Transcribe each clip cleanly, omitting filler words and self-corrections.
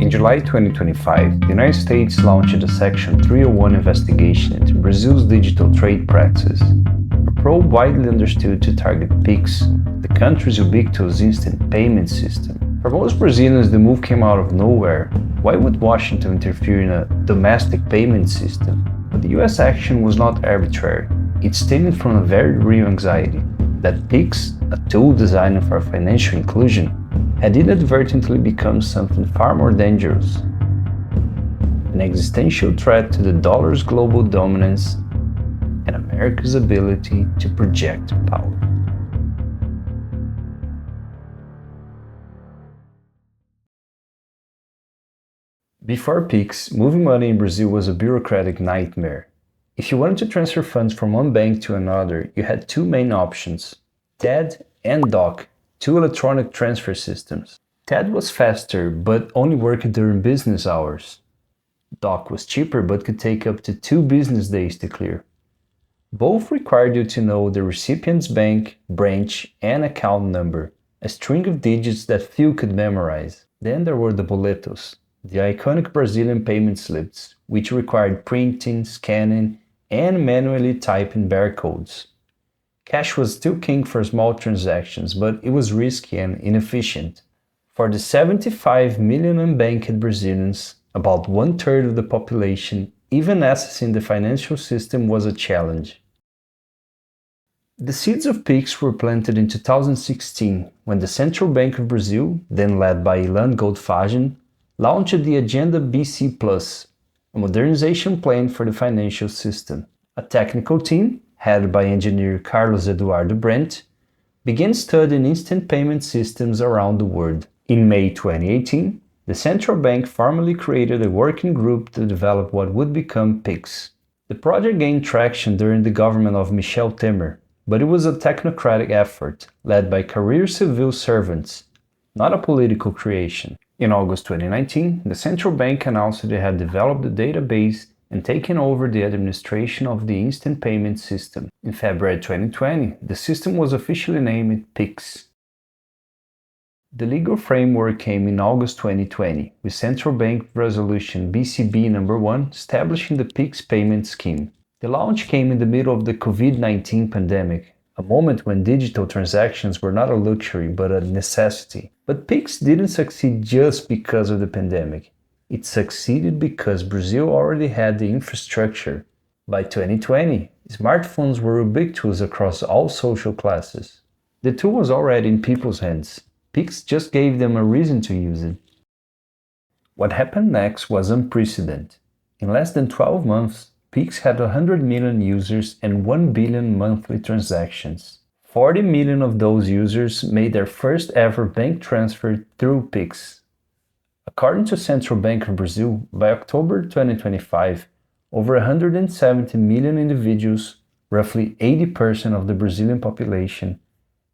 In July 2025, the United States launched a Section 301 investigation into Brazil's digital trade practices, a probe widely understood to target Pix, the country's ubiquitous instant payment system. For most Brazilians, the move came out of nowhere. Why would Washington interfere in a domestic payment system? But the US action was not arbitrary. It stemmed from a very real anxiety that Pix, a tool designed for financial inclusion, had inadvertently become something far more dangerous, an existential threat to the dollar's global dominance and America's ability to project power. Before Pix, moving money in Brazil was a bureaucratic nightmare. If you wanted to transfer funds from one bank to another, you had two main options: TED and DOC, two electronic transfer systems. TED was faster, but only worked during business hours. DOC was cheaper, but could take up to 2 business days to clear. Both required you to know the recipient's bank, branch, and account number, a string of digits that few could memorize. Then there were the boletos, the iconic Brazilian payment slips, which required printing, scanning, and manually typing barcodes. Cash was still king for small transactions, but it was risky and inefficient. For the 75 million unbanked Brazilians, about 1/3 of the population, even accessing the financial system was a challenge. The seeds of Pix were planted in 2016 when the Central Bank of Brazil, then led by Ilan Goldfagen, launched the Agenda BC+, a modernization plan for the financial system. A technical team, headed by engineer Carlos Eduardo Brent, began studying instant payment systems around the world. In May 2018, the central bank formally created a working group to develop what would become Pix. The project gained traction during the government of Michel Temer, but it was a technocratic effort led by career civil servants, not a political creation. In August 2019, the central bank announced it had developed the database and taken over the administration of the instant payment system. In February 2020, the system was officially named Pix. The legal framework came in August 2020, with Central Bank Resolution BCB No. 1 establishing the Pix payment scheme. The launch came in the middle of the COVID-19 pandemic, a moment when digital transactions were not a luxury but a necessity. But Pix didn't succeed just because of the pandemic. It succeeded because Brazil already had the infrastructure. By 2020, smartphones were ubiquitous across all social classes. The tool was already in people's hands. Pix just gave them a reason to use it. What happened next was unprecedented. In less than 12 months, Pix had 100 million users and 1 billion monthly transactions. 40 million of those users made their first ever bank transfer through Pix. According to Central Bank of Brazil, by October 2025, over 170 million individuals, roughly 80% of the Brazilian population,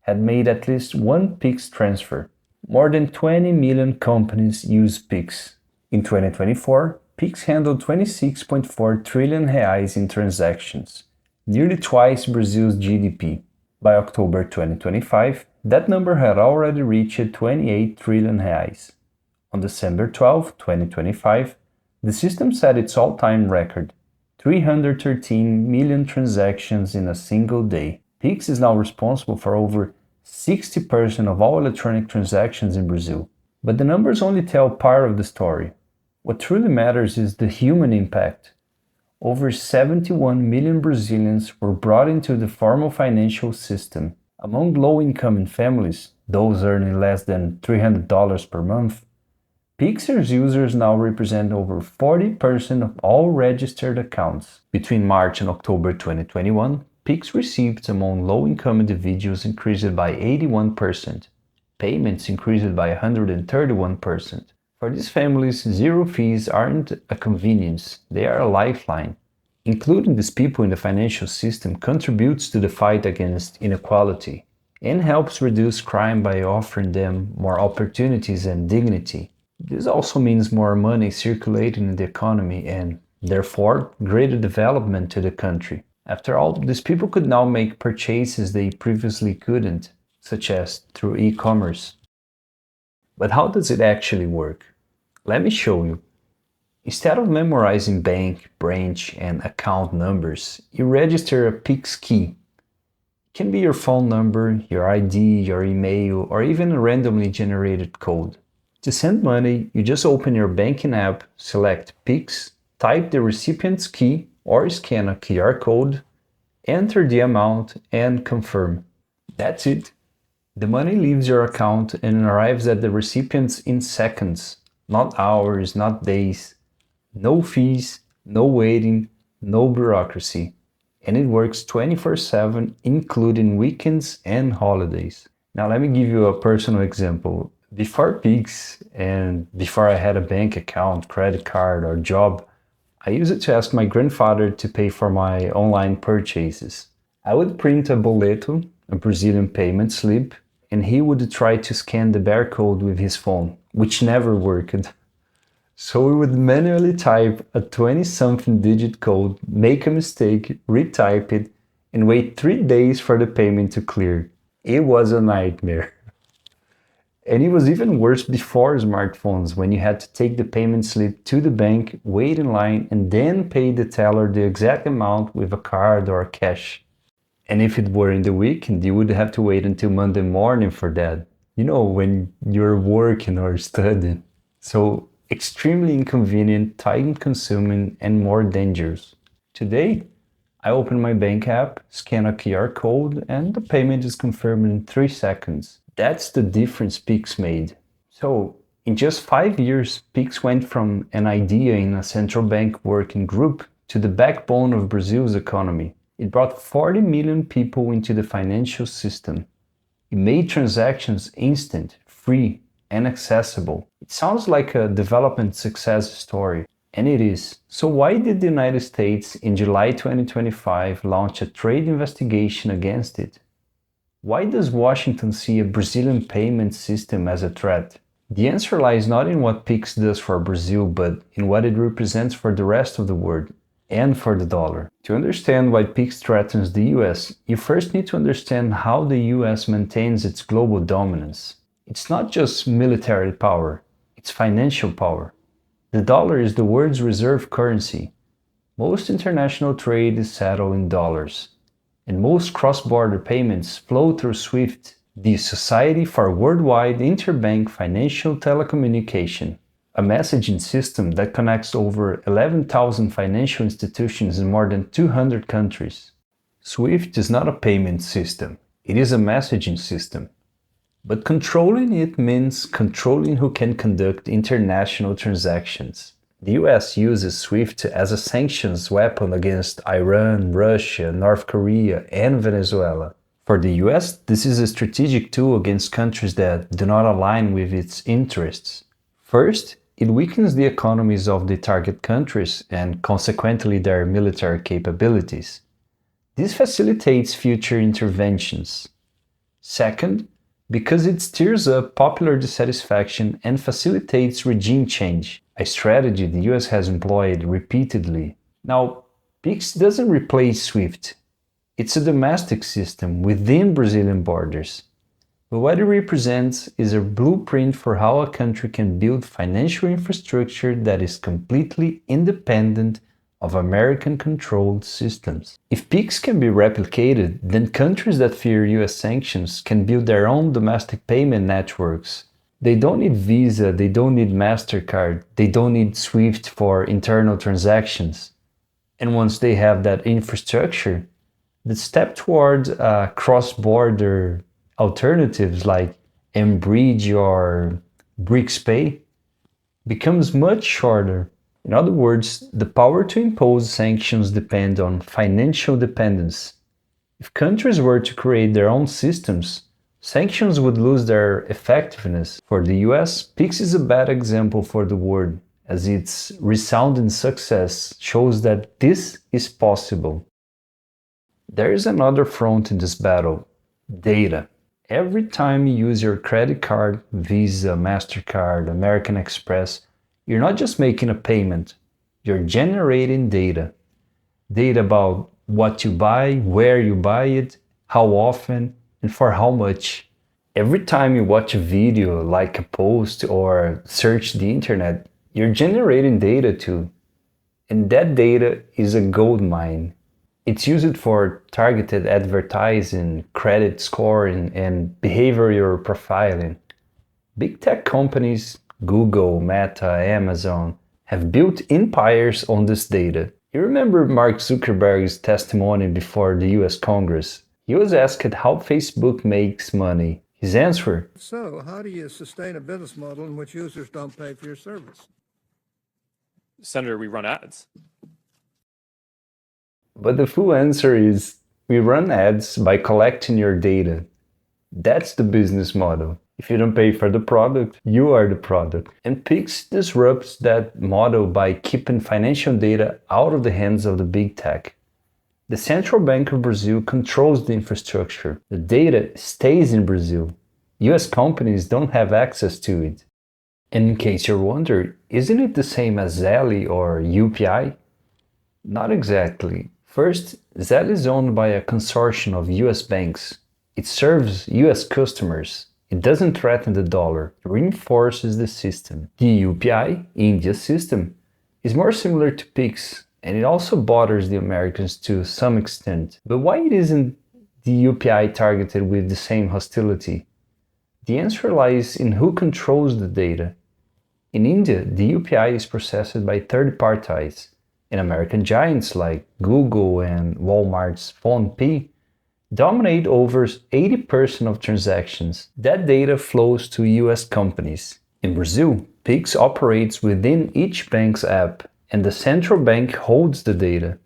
had made at least one Pix transfer. More than 20 million companies use Pix. In 2024, Pix handled 26.4 trillion reais in transactions, nearly twice Brazil's GDP. By October 2025, that number had already reached 28 trillion reais. On December 12, 2025, the system set its all-time record, 313 million transactions in a single day. Pix is now responsible for over 60% of all electronic transactions in Brazil. But the numbers only tell part of the story. What truly matters is the human impact. Over 71 million Brazilians were brought into the formal financial system. Among low-income families, those earning less than $300 per month, Pix's users now represent over 40% of all registered accounts. Between March and October 2021, Pix receipts among low-income individuals increased by 81%. Payments increased by 131%. For these families, zero fees aren't a convenience, they are a lifeline. Including these people in the financial system contributes to the fight against inequality and helps reduce crime by offering them more opportunities and dignity. This also means more money circulating in the economy and, therefore, greater development to the country. After all, these people could now make purchases they previously couldn't, such as through e-commerce. But how does it actually work? Let me show you. Instead of memorizing bank, branch, and account numbers, you register a Pix key. It can be your phone number, your ID, your email, or even a randomly generated code. To send money, you just open your banking app, select Pix, type the recipient's key or scan a QR code, enter the amount, and confirm. That's it. The money leaves your account and arrives at the recipients in seconds, not hours, not days. No fees, no waiting, no bureaucracy. And it works 24/7, including weekends and holidays. Now let me give you a personal example. Before Pix and before I had a bank account, credit card, or job, I used to ask my grandfather to pay for my online purchases. I would print a boleto, a Brazilian payment slip, and he would try to scan the barcode with his phone, which never worked. So we would manually type a 20-something digit code, make a mistake, retype it, and wait 3 days for the payment to clear. It was a nightmare. And it was even worse before smartphones, when you had to take the payment slip to the bank, wait in line, and then pay the teller the exact amount with a card or cash. And if it were in the weekend, you would have to wait until Monday morning for that. You know, when you're working or studying. So extremely inconvenient, time-consuming, and more dangerous. Today, I open my bank app, scan a QR code, and the payment is confirmed in 3 seconds. That's the difference Pix made. So, in just 5 years, Pix went from an idea in a central bank working group to the backbone of Brazil's economy. It brought 40 million people into the financial system. It made transactions instant, free, and accessible. It sounds like a development success story, and it is. So why did the United States in July 2025 launch a trade investigation against it? Why does Washington see a Brazilian payment system as a threat? The answer lies not in what Pix does for Brazil, but in what it represents for the rest of the world and for the dollar. To understand why Pix threatens the US, you first need to understand how the US maintains its global dominance. It's not just military power, it's financial power. The dollar is the world's reserve currency. Most international trade is settled in dollars, and most cross-border payments flow through SWIFT, the Society for Worldwide Interbank Financial Telecommunication, a messaging system that connects over 11,000 financial institutions in more than 200 countries. SWIFT is not a payment system, it is a messaging system. But controlling it means controlling who can conduct international transactions. The US uses SWIFT as a sanctions weapon against Iran, Russia, North Korea, and Venezuela. For the US, this is a strategic tool against countries that do not align with its interests. First, it weakens the economies of the target countries and consequently their military capabilities. This facilitates future interventions. Second, because it stirs up popular dissatisfaction and facilitates regime change, a strategy the US has employed repeatedly. Now, Pix doesn't replace SWIFT. It's a domestic system within Brazilian borders. But what it represents is a blueprint for how a country can build financial infrastructure that is completely independent of American-controlled systems. If Pix can be replicated, then countries that fear US sanctions can build their own domestic payment networks. They don't need Visa, they don't need MasterCard, they don't need SWIFT for internal transactions. And once they have that infrastructure, the step toward cross-border alternatives like mBridge or BRICS becomes much shorter. In other words, the power to impose sanctions depends on financial dependence. If countries were to create their own systems, sanctions would lose their effectiveness. For the US, Pix is a bad example for the world, as its resounding success shows that this is possible. There is another front in this battle: data. Every time you use your credit card, Visa, MasterCard, American Express, you're not just making a payment, you're generating data. Data about what you buy, where you buy it, how often, and for how much. Every time you watch a video, like a post, or search the internet, You're generating data too, and that data is a gold mine. It's used for targeted advertising, credit scoring, and behavioral profiling. Big tech companies, Google, Meta, Amazon, have built empires on this data. You remember Mark Zuckerberg's testimony before the US Congress? He was asked how Facebook makes money. His answer: So, how do you sustain a business model in which users don't pay for your service? Senator, we run ads. But the full answer is, we run ads by collecting your data. That's the business model. If you don't pay for the product, you are the product. And Pix disrupts that model by keeping financial data out of the hands of the big tech. The Central Bank of Brazil controls the infrastructure. The data stays in Brazil. US companies don't have access to it. And in case you're wondering, isn't it the same as Zelle or UPI? Not exactly. First, Zelle is owned by a consortium of US banks. It serves US customers. It doesn't threaten the dollar. It reinforces the system. The UPI, India's system, is more similar to Pix, and it also bothers the Americans to some extent. But why isn't the UPI targeted with the same hostility? The answer lies in who controls the data. In India, the UPI is processed by third parties, and American giants like Google and Walmart's PhonePe dominate over 80% of transactions. That data flows to US companies. In Brazil, Pix operates within each bank's app, and the central bank holds the data.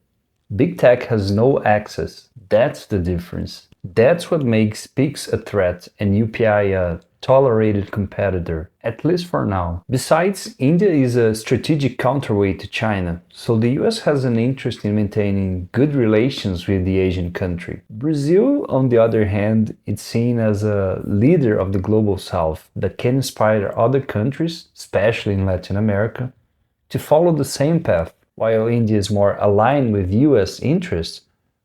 Big tech has no access. That's the difference. That's what makes Pix a threat and UPI a tolerated competitor, at least for now. Besides, India is a strategic counterweight to China, so the US has an interest in maintaining good relations with the Asian country. Brazil, on the other hand, is seen as a leader of the global south that can inspire other countries, especially in Latin America, to follow the same path. While India is more aligned with US interests,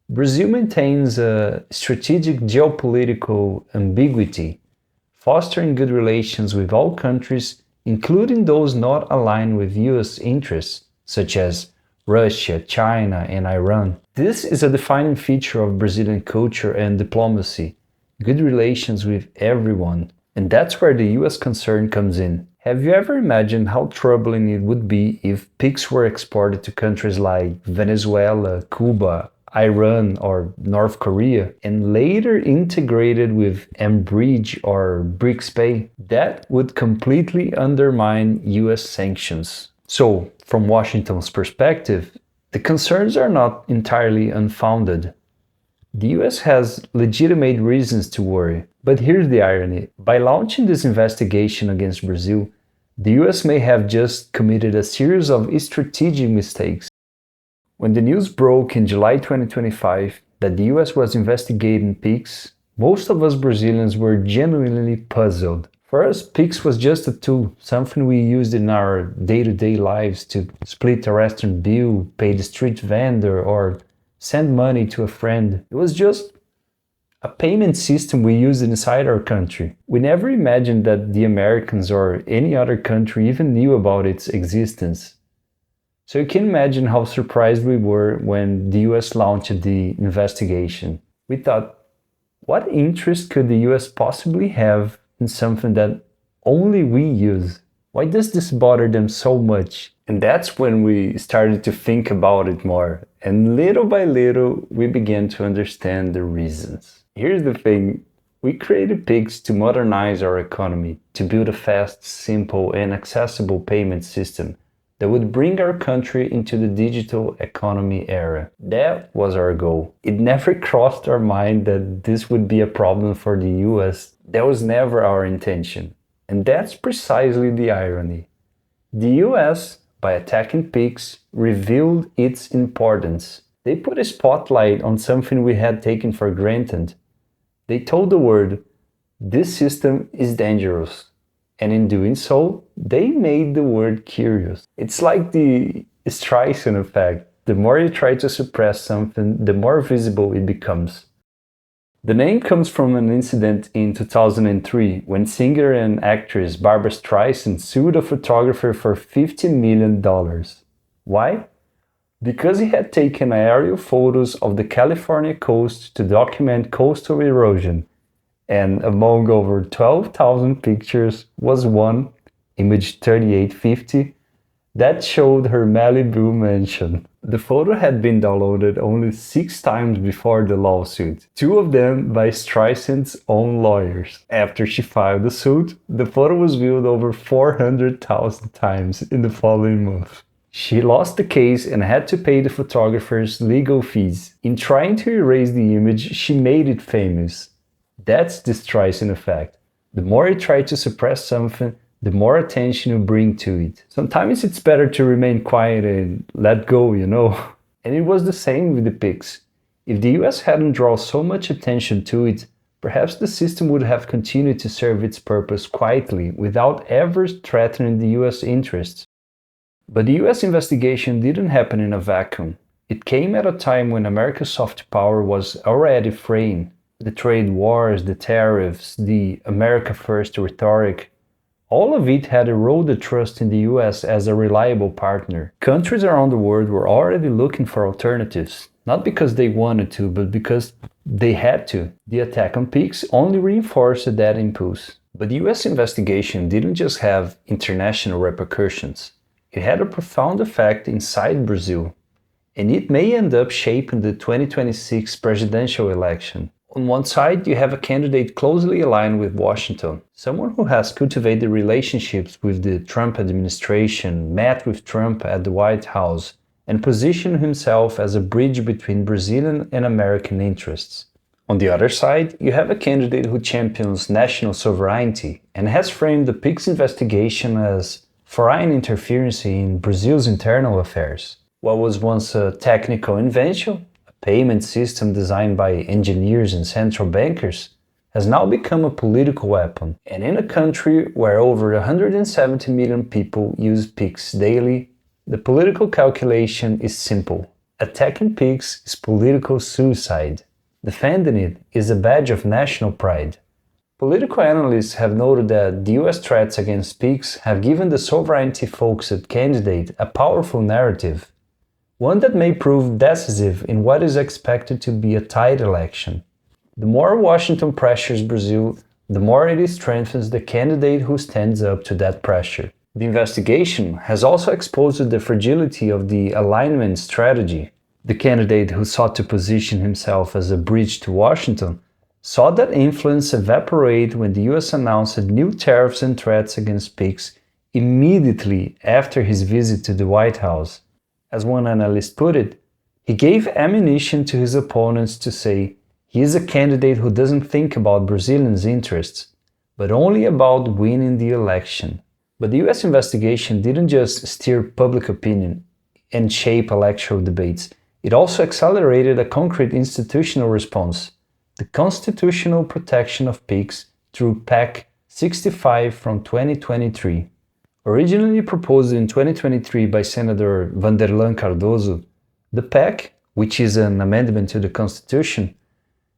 Brazil maintains a strategic geopolitical ambiguity, fostering good relations with all countries, including those not aligned with US interests, such as Russia, China, and Iran. This is a defining feature of Brazilian culture and diplomacy, good relations with everyone. And that's where the US concern comes in. Have you ever imagined how troubling it would be if Pix were exported to countries like Venezuela, Cuba, Iran, or North Korea, and later integrated with mBridge or BRICS-Pay? That would completely undermine US sanctions. So, from Washington's perspective, the concerns are not entirely unfounded. The US has legitimate reasons to worry, but here's the irony. By launching this investigation against Brazil, the US may have just committed a series of strategic mistakes. When the news broke in July 2025 that the US was investigating Pix, most of us Brazilians were genuinely puzzled. For us, Pix was just a tool, something we used in our day-to-day lives to split a restaurant bill, pay the street vendor, or send money to a friend. It was just a payment system we used inside our country. We never imagined that the Americans or any other country even knew about its existence. So you can imagine how surprised we were when the US launched the investigation. We thought, what interest could the US possibly have in something that only we use? Why does this bother them so much? And that's when we started to think about it more. And little by little, we began to understand the reasons. Here's the thing. We created Pix to modernize our economy, to build a fast, simple, and accessible payment system that would bring our country into the digital economy era. That was our goal. It never crossed our mind that this would be a problem for the US. That was never our intention. And that's precisely the irony. The US, by attacking Pix, revealed its importance. They put a spotlight on something we had taken for granted. They told the world, this system is dangerous. And in doing so, they made the world curious. It's like the Streisand Effect. The more you try to suppress something, the more visible it becomes. The name comes from an incident in 2003 when singer and actress Barbra Streisand sued a photographer for $50 million. Why? Because he had taken aerial photos of the California coast to document coastal erosion, and among over 12,000 pictures was one, image 3850, that showed her Malibu mansion. The photo had been downloaded only 6 times before the lawsuit, 2 of them by Streisand's own lawyers. After she filed the suit, the photo was viewed over 400,000 times in the following month. She lost the case and had to pay the photographer's legal fees. In trying to erase the image, she made it famous. That's the Streisand effect. The more you try to suppress something, the more attention you bring to it. Sometimes it's better to remain quiet and let go, you know. And it was the same with the Pix. If the US hadn't drawn so much attention to it, perhaps the system would have continued to serve its purpose quietly without ever threatening the US interests. But the US investigation didn't happen in a vacuum. It came at a time when America's soft power was already fraying. The trade wars, the tariffs, the America First rhetoric, all of it had eroded trust in the US as a reliable partner. Countries around the world were already looking for alternatives, not because they wanted to, but because they had to. The attack on Pix only reinforced that impulse. But the US investigation didn't just have international repercussions. It had a profound effect inside Brazil, and it may end up shaping the 2026 presidential election. On one side, you have a candidate closely aligned with Washington, someone who has cultivated relationships with the Trump administration, met with Trump at the White House, and positioned himself as a bridge between Brazilian and American interests. On the other side, you have a candidate who champions national sovereignty and has framed the Pix investigation as foreign interference in Brazil's internal affairs. What was once a technical invention, payment system designed by engineers and central bankers, has now become a political weapon. And in a country where over 170 million people use Pix daily, the political calculation is simple. Attacking Pix is political suicide. Defending it is a badge of national pride. Political analysts have noted that the US threats against Pix have given the sovereignty-focused candidate a powerful narrative, one that may prove decisive in what is expected to be a tight election. The more Washington pressures Brazil, the more it strengthens the candidate who stands up to that pressure. The investigation has also exposed the fragility of the alignment strategy. The candidate who sought to position himself as a bridge to Washington saw that influence evaporate when the US announced new tariffs and threats against Pix immediately after his visit to the White House. As one analyst put it, he gave ammunition to his opponents to say he is a candidate who doesn't think about Brazilians' interests, but only about winning the election. But the US investigation didn't just steer public opinion and shape electoral debates, it also accelerated a concrete institutional response: the constitutional protection of Pix through PEC 65 from 2023. Originally proposed in 2023 by Senator Vanderlan Cardoso, the PEC, which is an amendment to the Constitution,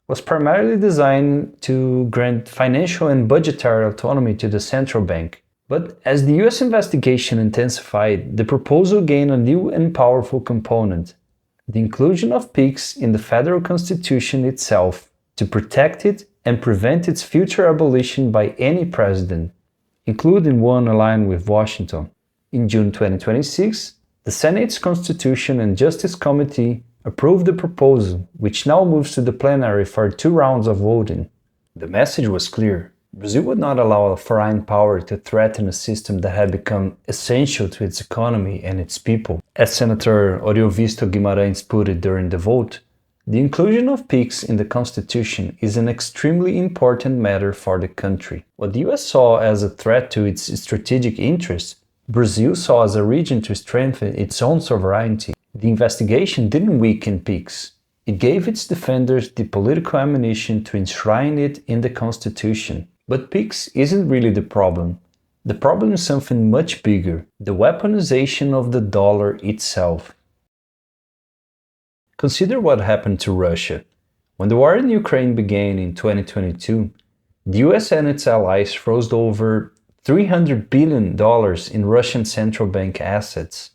was primarily designed to grant financial and budgetary autonomy to the central bank. But as the US investigation intensified, the proposal gained a new and powerful component: the inclusion of Pix in the federal constitution itself, to protect it and prevent its future abolition by any president, including one aligned with Washington. In June 2026, the Senate's Constitution and Justice Committee approved the proposal, which now moves to the plenary for 2 rounds of voting. The message was clear: Brazil would not allow a foreign power to threaten a system that had become essential to its economy and its people. As Senator Oriovisto Guimarães put it during the vote, the inclusion of Pix in the Constitution is an extremely important matter for the country. What the US saw as a threat to its strategic interests, Brazil saw as a region to strengthen its own sovereignty. The investigation didn't weaken Pix. It gave its defenders the political ammunition to enshrine it in the Constitution. But Pix isn't really the problem. The problem is something much bigger: the weaponization of the dollar itself. Consider what happened to Russia. When the war in Ukraine began in 2022, the US and its allies froze over $300 billion in Russian central bank assets.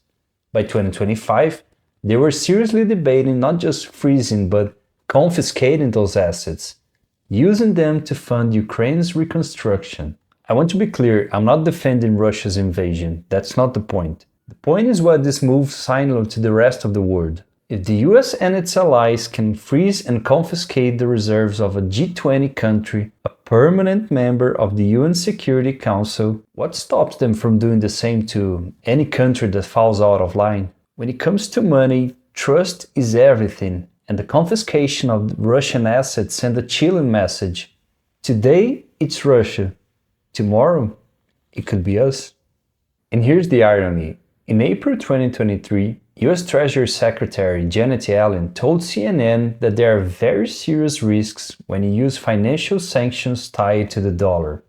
By 2025, they were seriously debating not just freezing but confiscating those assets, using them to fund Ukraine's reconstruction. I want to be clear, I'm not defending Russia's invasion, that's not the point. The point is what this move signaled to the rest of the world. If the US and its allies can freeze and confiscate the reserves of a G20 country, a permanent member of the UN Security Council, what stops them from doing the same to any country that falls out of line? When it comes to money, trust is everything, and the confiscation of Russian assets sends a chilling message. Today, it's Russia. Tomorrow, it could be us. And here's the irony. In April 2023, US Treasury Secretary Janet Yellen told CNN that there are very serious risks when you use financial sanctions tied to the dollar.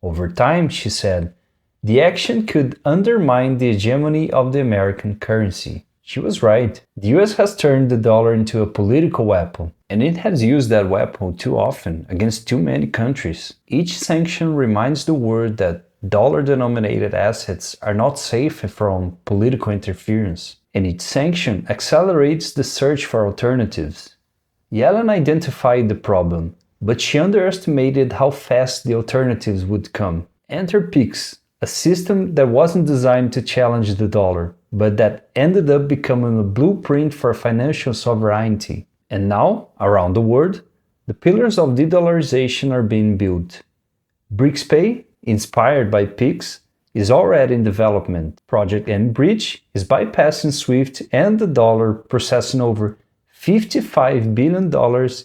Over time, she said, the action could undermine the hegemony of the American currency. She was right. The US has turned the dollar into a political weapon, and it has used that weapon too often against too many countries. Each sanction reminds the world that dollar-denominated assets are not safe from political interference, and each sanction accelerates the search for alternatives. Yellen identified the problem, but she underestimated how fast the alternatives would come. Enter Pix, a system that wasn't designed to challenge the dollar, but that ended up becoming a blueprint for financial sovereignty. And now, around the world, the pillars of de-dollarization are being built. BRICS-Pay, inspired by Pix, is already in development. Project M-Bridge is bypassing SWIFT and the dollar, processing over $55 billion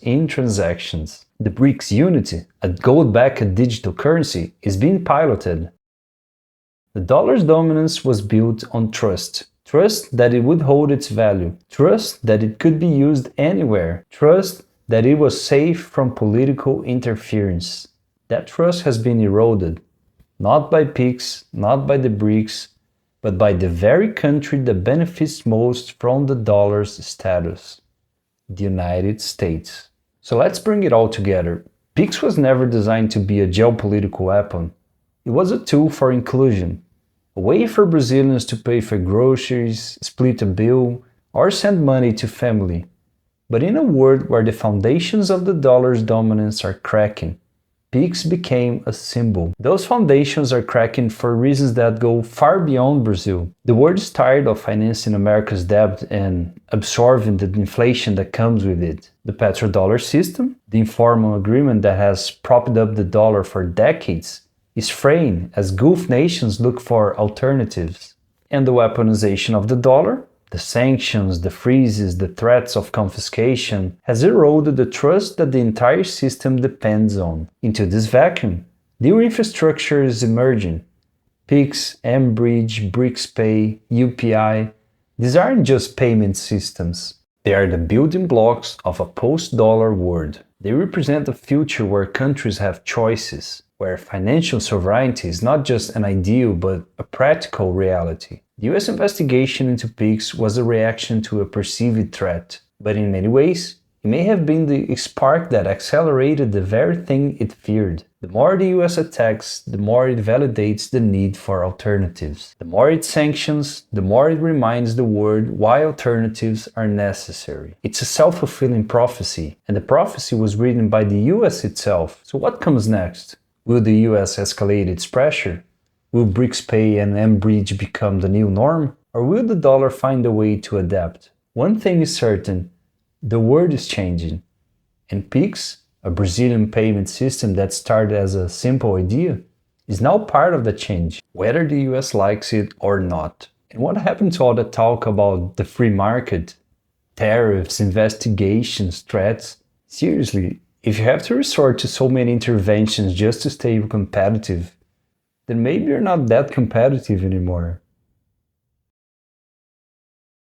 in transactions. The BRICS Unity, a gold-backed digital currency, is being piloted. The dollar's dominance was built on trust. Trust that it would hold its value. Trust that it could be used anywhere. Trust that it was safe from political interference. That trust has been eroded. Not by Pix, not by the BRICS, but by the very country that benefits most from the dollar's status, the United States. So let's bring it all together. Pix was never designed to be a geopolitical weapon. It was a tool for inclusion, a way for Brazilians to pay for groceries, split a bill, or send money to family. But in a world where the foundations of the dollar's dominance are cracking, Pix became a symbol. Those foundations are cracking for reasons that go far beyond Brazil. The world is tired of financing America's debt and absorbing the inflation that comes with it. The petrodollar system, the informal agreement that has propped up the dollar for decades, is fraying as Gulf nations look for alternatives. And the weaponization of the dollar, the sanctions, the freezes, the threats of confiscation, has eroded the trust that the entire system depends on. Into this vacuum, new infrastructure is emerging. Pix, M-Bridge, BRICS-Pay, UPI, these aren't just payment systems. They are the building blocks of a post-dollar world. They represent a future where countries have choices, where financial sovereignty is not just an ideal but a practical reality. The US investigation into Pix was a reaction to a perceived threat, but in many ways, it may have been the spark that accelerated the very thing it feared. The more the US attacks, the more it validates the need for alternatives. The more it sanctions, the more it reminds the world why alternatives are necessary. It's a self-fulfilling prophecy, and the prophecy was written by the US itself. So what comes next? Will the US escalate its pressure? Will BRICS-Pay and M-Bridge become the new norm? Or will the dollar find a way to adapt? One thing is certain, the world is changing. And Pix, a Brazilian payment system that started as a simple idea, is now part of the change, whether the US likes it or not. And what happened to all the talk about the free market, tariffs, investigations, threats? Seriously, if you have to resort to so many interventions just to stay competitive, then maybe you're not that competitive anymore.